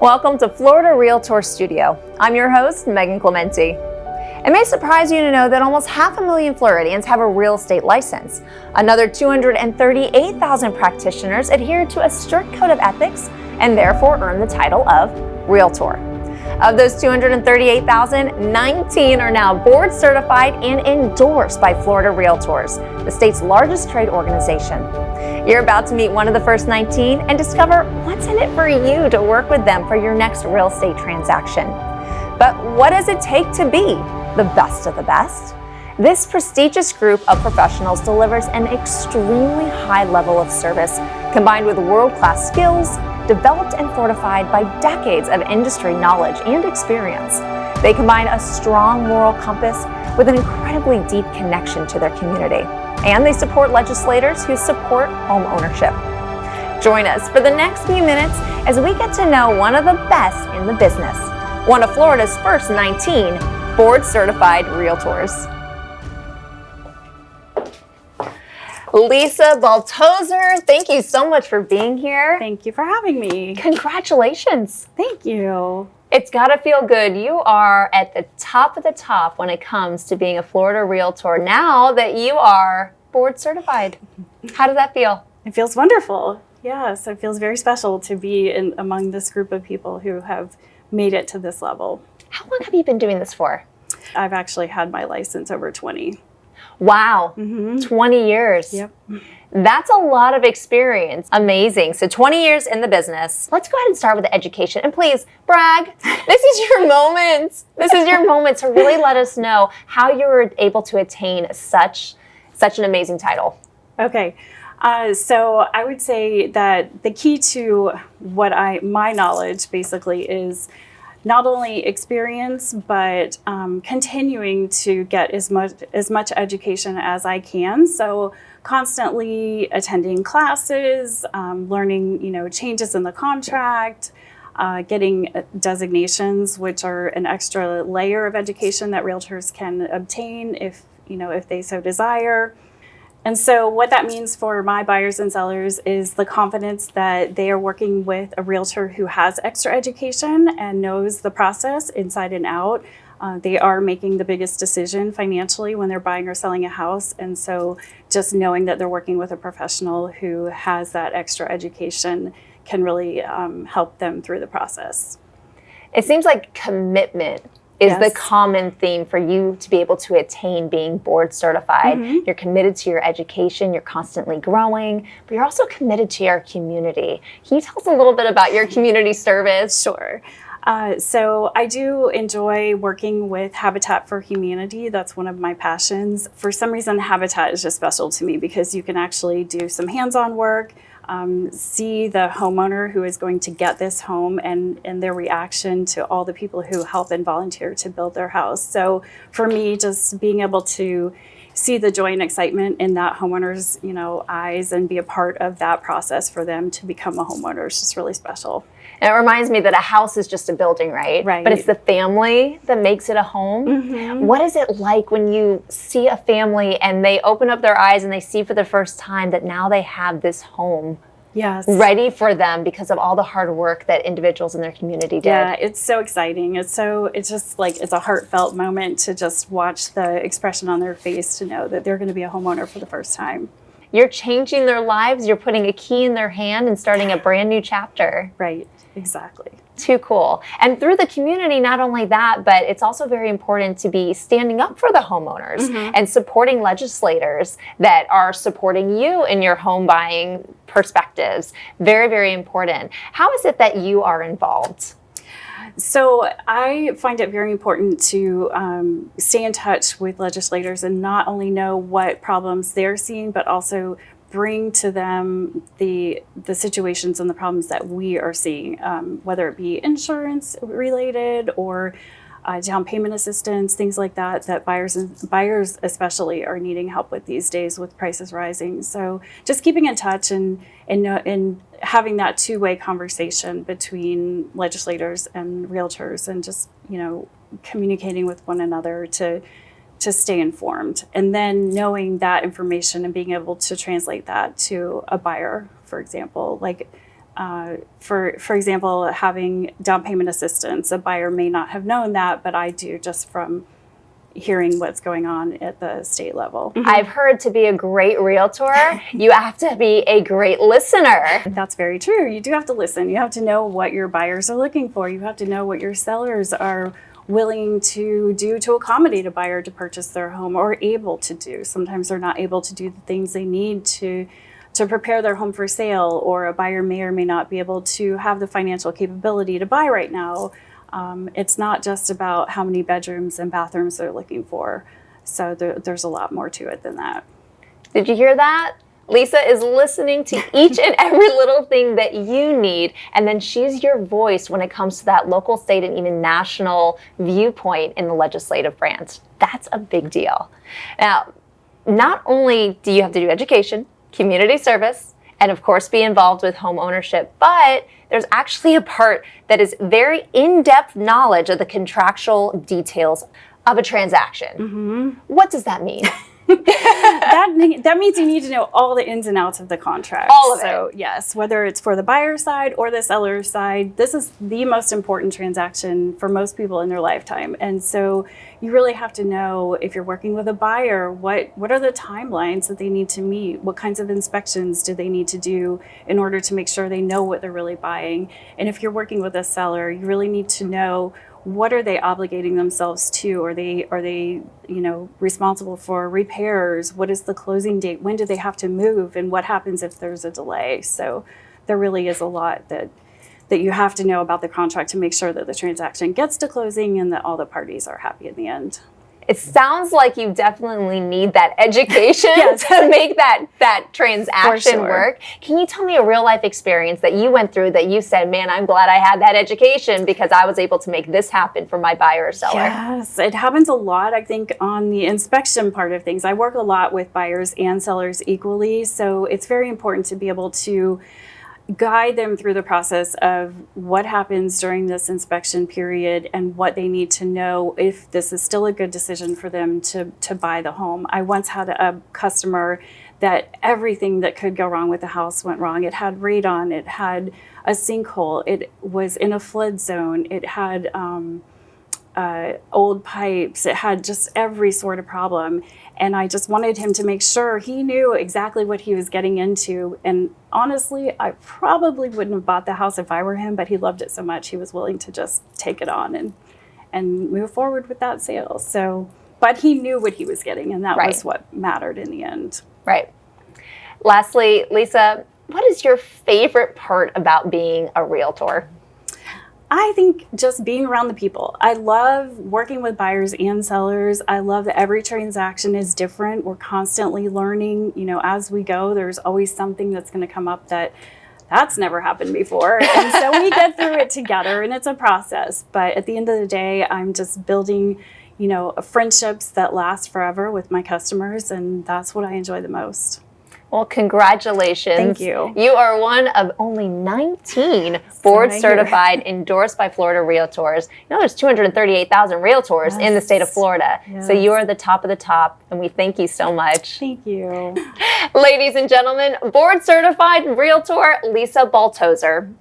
Welcome to Florida Realtor Studio. I'm your host, Megan Clementi. It may surprise you to know that almost 500,000 Floridians have a real estate license. Another 238,000 practitioners adhere to a strict code of ethics and therefore earn the title of Realtor. Of those 238,000, 19 are now board certified and endorsed by Florida Realtors, the state's largest trade organization. You're about to meet one of the first 19 and discover what's in it for you to work with them for your next real estate transaction. But what does it take to be the best of the best? This prestigious group of professionals delivers an extremely high level of service combined with world-class skills developed and fortified by decades of industry knowledge and experience. They combine a strong moral compass with an incredibly deep connection to their community. And they support legislators who support home ownership. Join us for the next few minutes as we get to know one of the best in the business, one of Florida's first 19 board-certified realtors. Lisa Baltozer, thank you so much for being here. Thank you for having me. Congratulations. Thank you. It's got to feel good. You are at the top of the top when it comes to being a Florida realtor now that you are board certified. How does that feel? It feels wonderful. Yes, it feels very special to be among this group of people who have made it to this level. How long have you been doing this for? I've actually had my license over 20. Wow, 20 years. Yep. That's a lot of experience. Amazing. So 20 years in the business. Let's go ahead and start with the education. And please, brag. This is your moment. This is your moment to really let us know how you were able to attain such an amazing title. Okay. So I would say that the key to my knowledge basically is not only experience, but continuing to get as much education as I can. So constantly attending classes, learning, changes in the contract, getting designations, which are an extra layer of education that realtors can obtain if they so desire. And so what that means for my buyers and sellers is the confidence that they are working with a realtor who has extra education and knows the process inside and out. They are making the biggest decision financially when they're buying or selling a house. And so just knowing that they're working with a professional who has that extra education can really help them through the process. It seems like commitment is the common theme for you to be able to attain being board certified. You're committed to your education, you're constantly growing, but you're also committed to your community. Can you tell us a little bit about your community service? Sure. So I do enjoy working with Habitat for Humanity. That's one of my passions. For some reason, Habitat is just special to me because you can actually do some hands-on work, see the homeowner who is going to get this home and their reaction to all the people who help and volunteer to build their house. So for me, just being able to see the joy and excitement in that homeowner's eyes and be a part of that process for them to become a homeowner is just really special. And it reminds me that a house is just a building, right? Right. But it's the family that makes it a home. What is it like when you see a family and they open up their eyes and they see for the first time that now they have this home ready for them because of all the hard work that individuals in their community did? Yeah, it's so exciting. It's just like, it's a heartfelt moment to just watch the expression on their face to know that they're going to be a homeowner for the first time. You're changing their lives. You're putting a key in their hand and starting a brand new chapter. Right. Exactly. Too cool. And through the community, not only that, but it's also very important to be standing up for the homeowners and supporting legislators that are supporting you in your home buying perspectives. Very, very important. How is it that you are involved? So I find it very important to stay in touch with legislators and not only know what problems they're seeing, but also bring to them the situations and the problems that we are seeing, whether it be insurance related or down payment assistance, things like that buyers especially are needing help with these days with prices rising. So just keeping in touch and having that two-way conversation between legislators and realtors and just, communicating with one another to stay informed, and then knowing that information and being able to translate that to a buyer, for example, like For example, having down payment assistance. A buyer may not have known that, but I do, just from hearing what's going on at the state level. I've heard to be a great realtor, you have to be a great listener. That's very true. You do have to listen. You have to know what your buyers are looking for. You have to know what your sellers are willing to do to accommodate a buyer to purchase their home, or able to do. Sometimes they're not able to do the things they need to prepare their home for sale, or a buyer may or may not be able to have the financial capability to buy right now. It's not just about how many bedrooms and bathrooms they're looking for. So there's a lot more to it than that. Did you hear that? Lisa is listening to each and every little thing that you need, and then she's your voice when it comes to that local, state, and even national viewpoint in the legislative branch. That's a big deal. Now, not only do you have to do education, community service, and of course be involved with home ownership, but there's actually a part that is very in-depth knowledge of the contractual details of a transaction. What does that mean? That means you need to know all the ins and outs of the contract. All of it. So yes, whether it's for the buyer side or the seller side, this is the most important transaction for most people in their lifetime. And so you really have to know, if you're working with a buyer, what are the timelines that they need to meet? What kinds of inspections do they need to do in order to make sure they know what they're really buying? And if you're working with a seller, you really need to know, what are they obligating themselves to? Are they responsible for repairs? What is the closing date? When do they have to move? And what happens if there's a delay? So there really is a lot that you have to know about the contract to make sure that the transaction gets to closing and that all the parties are happy in the end. It sounds like you definitely need that education to make that transaction work. Can you tell me a real life experience that you went through that you said, man, I'm glad I had that education because I was able to make this happen for my buyer or seller? Yes, it happens a lot, I think, on the inspection part of things. I work a lot with buyers and sellers equally, so it's very important to be able to guide them through the process of what happens during this inspection period and what they need to know if this is still a good decision for them to buy the home. I once had a customer that everything that could go wrong with the house went wrong. It had radon, it had a sinkhole, it was in a flood zone, it had old pipes, it had just every sort of problem. And I just wanted him to make sure he knew exactly what he was getting into. And honestly, I probably wouldn't have bought the house if I were him, but he loved it so much he was willing to just take it on and move forward with that sale. So, but he knew what he was getting, and that was what mattered in the end. Right. Lastly, Lisa, what is your favorite part about being a realtor? I think just being around the people. I love working with buyers and sellers. I love that every transaction is different. We're constantly learning, as we go. There's always something that's going to come up that's never happened before. And so we get through it together, and it's a process. But at the end of the day, I'm just building, friendships that last forever with my customers, and that's what I enjoy the most. Well, congratulations. Thank you. You are one of only 19 board-certified, endorsed by Florida realtors. There's 238,000 realtors in the state of Florida. So you are the top of the top, and we thank you so much. Thank you. Ladies and gentlemen, board-certified realtor Lisa Baltozer.